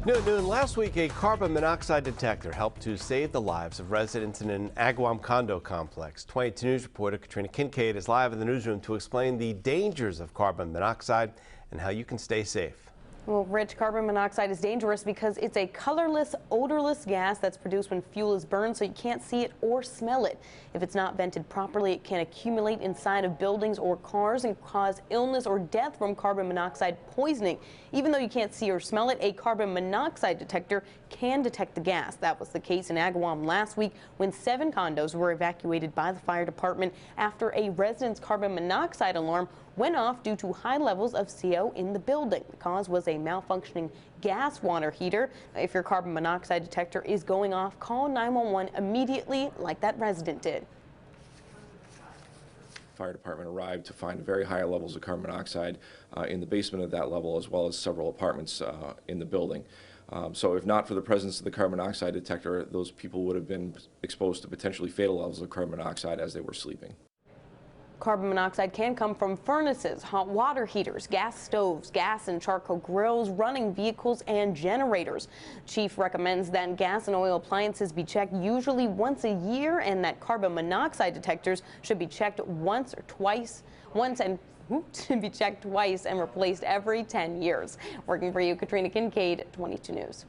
New at noon last week, a carbon monoxide detector helped to save the lives of residents in an Agawam condo complex. 22 News reporter Katrina Kincaid is live in the newsroom to explain the dangers of carbon monoxide and how you can stay safe. Well, Rich, carbon monoxide is dangerous because it's a colorless, odorless gas that's produced when fuel is burned, so you can't see it or smell it. If it's not vented properly, it can accumulate inside of buildings or cars and cause illness or death from carbon monoxide poisoning. Even though you can't see or smell it, a carbon monoxide detector can detect the gas. That was the case in Agawam last week when 7 condos were evacuated by the fire department after a resident's carbon monoxide alarm went off due to high levels of CO in the building. The cause was a malfunctioning gas water heater. If your carbon monoxide detector is going off, call 911 immediately like that resident did. Fire department arrived to find very high levels of carbon monoxide in the basement of that level, as well as several apartments in the building. So if not for the presence of the carbon monoxide detector, those people would have been exposed to potentially fatal levels of carbon monoxide as they were sleeping. Carbon monoxide can come from furnaces, hot water heaters, gas stoves, gas and charcoal grills, running vehicles, and generators. Chief recommends that gas and oil appliances be checked usually once a year, and that carbon monoxide detectors should be checked twice and replaced every 10 years. Working for you, Katrina Kincaid, 22 News.